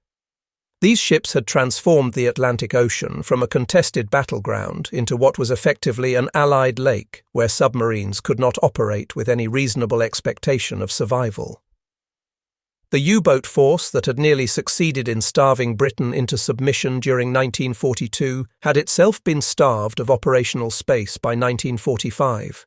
These ships had transformed the Atlantic Ocean from a contested battleground into what was effectively an Allied lake where submarines could not operate with any reasonable expectation of survival. The U-boat force that had nearly succeeded in starving Britain into submission during 1942 had itself been starved of operational space by 1945.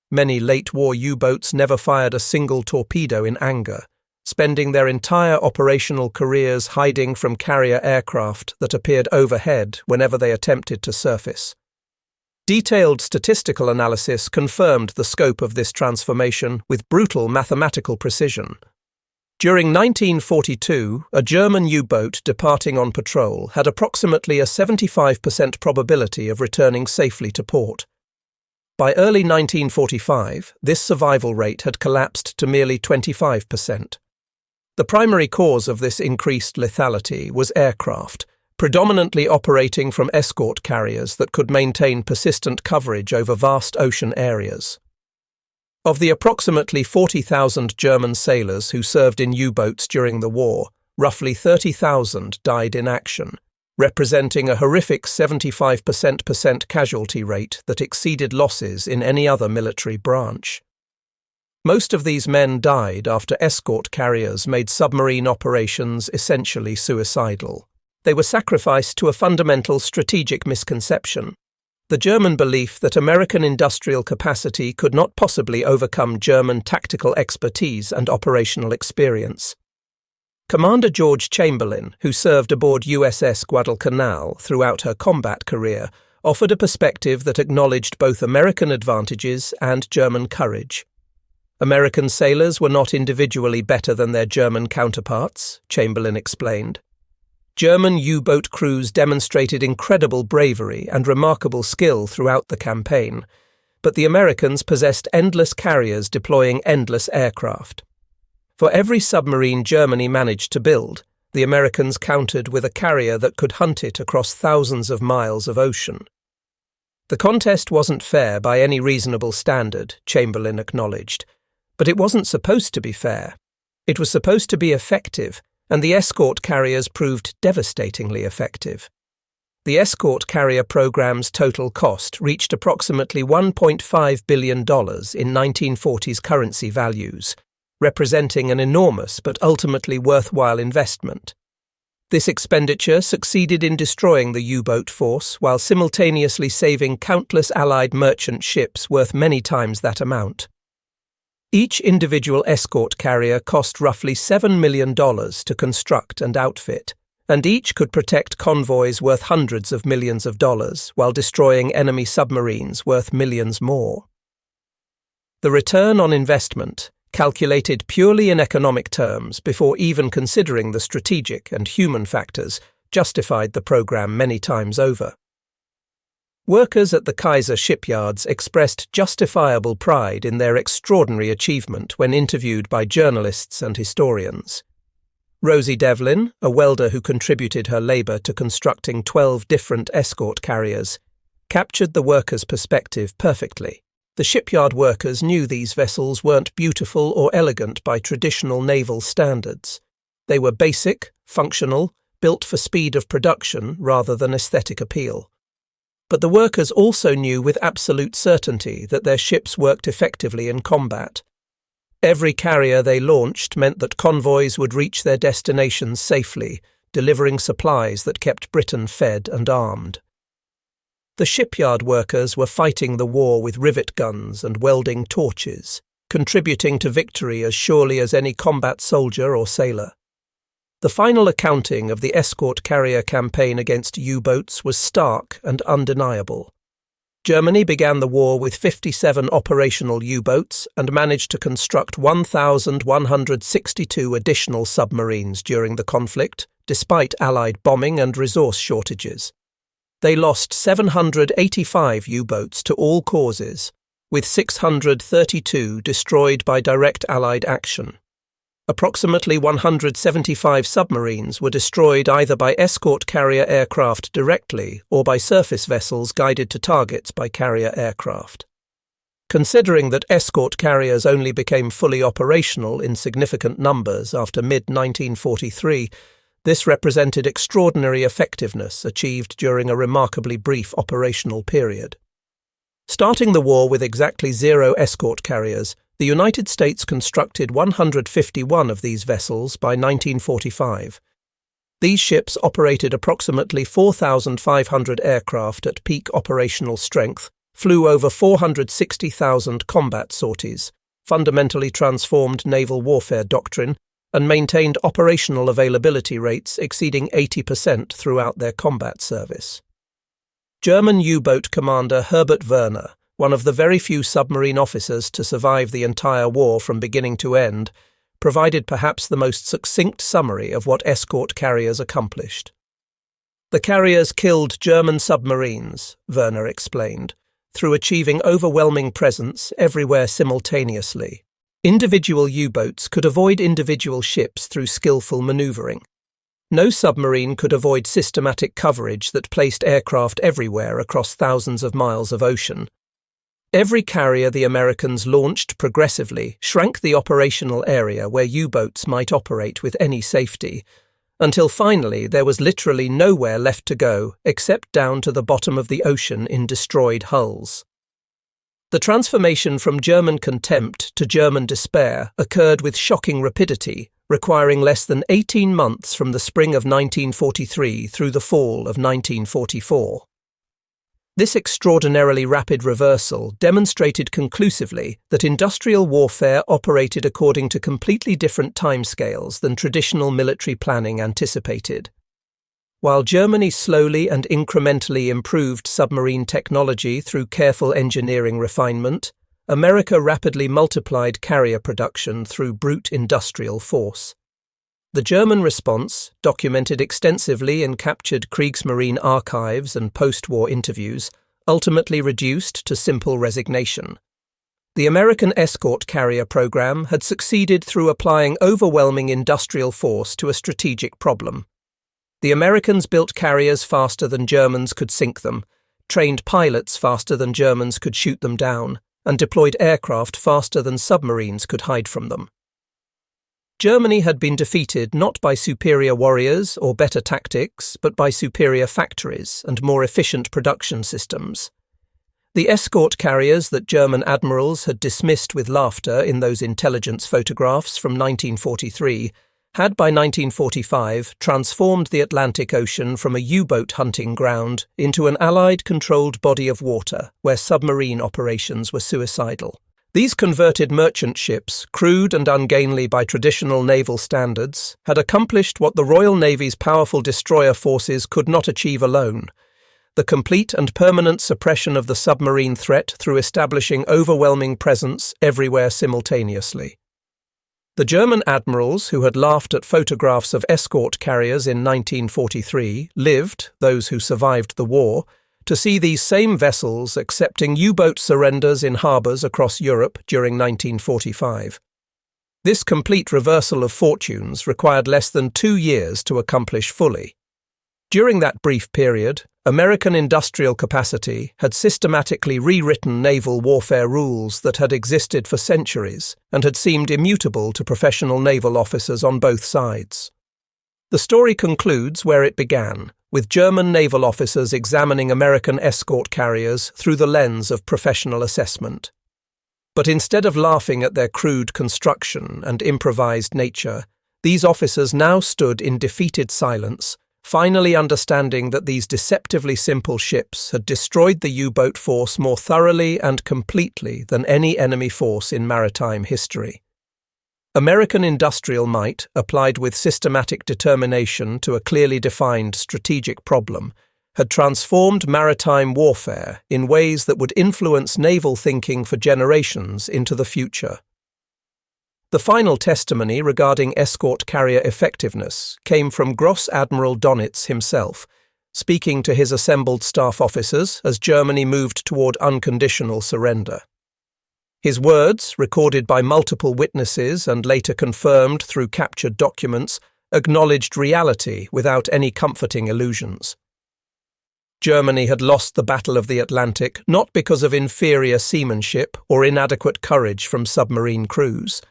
Many late-war U-boats never fired a single torpedo in anger, spending their entire operational careers hiding from carrier aircraft that appeared overhead whenever they attempted to surface. Detailed statistical analysis confirmed the scope of this transformation with brutal mathematical precision. During 1942, a German U-boat departing on patrol had approximately a 75% probability of returning safely to port. By early 1945, this survival rate had collapsed to merely 25%. The primary cause of this increased lethality was aircraft, predominantly operating from escort carriers that could maintain persistent coverage over vast ocean areas. Of the approximately 40,000 German sailors who served in U-boats during the war, roughly 30,000 died in action, representing a horrific 75% casualty rate that exceeded losses in any other military branch. Most of these men died after escort carriers made submarine operations essentially suicidal. They were sacrificed to a fundamental strategic misconception: the German belief that American industrial capacity could not possibly overcome German tactical expertise and operational experience. Commander George Chamberlain, who served aboard USS Guadalcanal throughout her combat career, offered a perspective that acknowledged both American advantages and German courage. American sailors were not individually better than their German counterparts, Chamberlain explained. German U-boat crews demonstrated incredible bravery and remarkable skill throughout the campaign, but the Americans possessed endless carriers deploying endless aircraft. For every submarine Germany managed to build, the Americans countered with a carrier that could hunt it across thousands of miles of ocean. The contest wasn't fair by any reasonable standard, Chamberlain acknowledged, but it wasn't supposed to be fair. It was supposed to be effective, and the escort carriers proved devastatingly effective. The escort carrier program's total cost reached approximately $1.5 billion in 1940s currency values, representing an enormous but ultimately worthwhile investment. This expenditure succeeded in destroying the U-boat force while simultaneously saving countless Allied merchant ships worth many times that amount. Each individual escort carrier cost roughly $7 million to construct and outfit, and each could protect convoys worth hundreds of millions of dollars while destroying enemy submarines worth millions more. The return on investment, calculated purely in economic terms before even considering the strategic and human factors, justified the program many times over. Workers at the Kaiser shipyards expressed justifiable pride in their extraordinary achievement when interviewed by journalists and historians. Rosie Devlin, a welder who contributed her labour to constructing 12 different escort carriers, captured the workers' perspective perfectly. The shipyard workers knew these vessels weren't beautiful or elegant by traditional naval standards. They were basic, functional, built for speed of production rather than aesthetic appeal. But the workers also knew with absolute certainty that their ships worked effectively in combat. Every carrier they launched meant that convoys would reach their destinations safely, delivering supplies that kept Britain fed and armed. The shipyard workers were fighting the war with rivet guns and welding torches, contributing to victory as surely as any combat soldier or sailor. The final accounting of the escort carrier campaign against U-boats was stark and undeniable. Germany began the war with 57 operational U-boats and managed to construct 1,162 additional submarines during the conflict, despite Allied bombing and resource shortages. They lost 785 U-boats to all causes, with 632 destroyed by direct Allied action. Approximately 175 submarines were destroyed either by escort carrier aircraft directly or by surface vessels guided to targets by carrier aircraft. Considering that escort carriers only became fully operational in significant numbers after mid-1943, this represented extraordinary effectiveness achieved during a remarkably brief operational period. Starting the war with exactly 0 escort carriers, the United States constructed 151 of these vessels by 1945. These ships operated approximately 4,500 aircraft at peak operational strength, flew over 460,000 combat sorties, fundamentally transformed naval warfare doctrine, and maintained operational availability rates exceeding 80% throughout their combat service. German U-boat commander Herbert Werner, one of the very few submarine officers to survive the entire war from beginning to end, provided perhaps the most succinct summary of what escort carriers accomplished. The carriers killed German submarines, Werner explained, through achieving overwhelming presence everywhere simultaneously. Individual U-boats could avoid individual ships through skillful maneuvering. No submarine could avoid systematic coverage that placed aircraft everywhere across thousands of miles of ocean. Every carrier the Americans launched progressively shrank the operational area where U-boats might operate with any safety, until finally there was literally nowhere left to go except down to the bottom of the ocean in destroyed hulls. The transformation from German contempt to German despair occurred with shocking rapidity, requiring less than 18 months from the spring of 1943 through the fall of 1944. This extraordinarily rapid reversal demonstrated conclusively that industrial warfare operated according to completely different timescales than traditional military planning anticipated. While Germany slowly and incrementally improved submarine technology through careful engineering refinement, America rapidly multiplied carrier production through brute industrial force. The German response, documented extensively in captured Kriegsmarine archives and post-war interviews, ultimately reduced to simple resignation. The American escort carrier program had succeeded through applying overwhelming industrial force to a strategic problem. The Americans built carriers faster than Germans could sink them, trained pilots faster than Germans could shoot them down, and deployed aircraft faster than submarines could hide from them. Germany had been defeated not by superior warriors or better tactics, but by superior factories and more efficient production systems. The escort carriers that German admirals had dismissed with laughter in those intelligence photographs from 1943 had by 1945 transformed the Atlantic Ocean from a U-boat hunting ground into an Allied-controlled body of water where submarine operations were suicidal. These converted merchant ships, crude and ungainly by traditional naval standards, had accomplished what the Royal Navy's powerful destroyer forces could not achieve alone. the complete and permanent suppression of the submarine threat through establishing overwhelming presence everywhere simultaneously. The German admirals, who had laughed at photographs of escort carriers in 1943, lived, those who survived the war, to see these same vessels accepting U-boat surrenders in harbours across Europe during 1945. This complete reversal of fortunes required less than 2 years to accomplish fully. During that brief period, American industrial capacity had systematically rewritten naval warfare rules that had existed for centuries and had seemed immutable to professional naval officers on both sides. The story concludes where it began, with German naval officers examining American escort carriers through the lens of professional assessment. But instead of laughing at their crude construction and improvised nature, these officers now stood in defeated silence, finally understanding that these deceptively simple ships had destroyed the U-boat force more thoroughly and completely than any enemy force in maritime history. American industrial might, applied with systematic determination to a clearly defined strategic problem, had transformed maritime warfare in ways that would influence naval thinking for generations into the future. The final testimony regarding escort carrier effectiveness came from Gross Admiral Donitz himself, speaking to his assembled staff officers as Germany moved toward unconditional surrender. His words, recorded by multiple witnesses and later confirmed through captured documents, acknowledged reality without any comforting illusions. Germany had lost the Battle of the Atlantic not because of inferior seamanship or inadequate courage from submarine crews.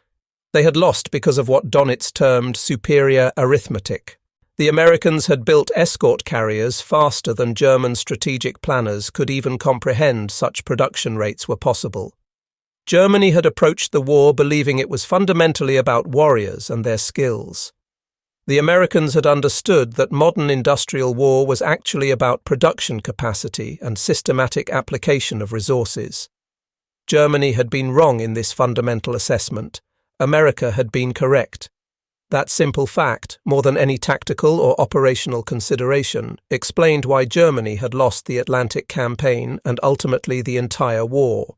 They had lost because of what Donitz termed superior arithmetic. The Americans had built escort carriers faster than German strategic planners could even comprehend such production rates were possible. Germany had approached the war believing it was fundamentally about warriors and their skills. The Americans had understood that modern industrial war was actually about production capacity and systematic application of resources. Germany had been wrong in this fundamental assessment. America had been correct. That simple fact, more than any tactical or operational consideration, explained why Germany had lost the Atlantic campaign and ultimately the entire war.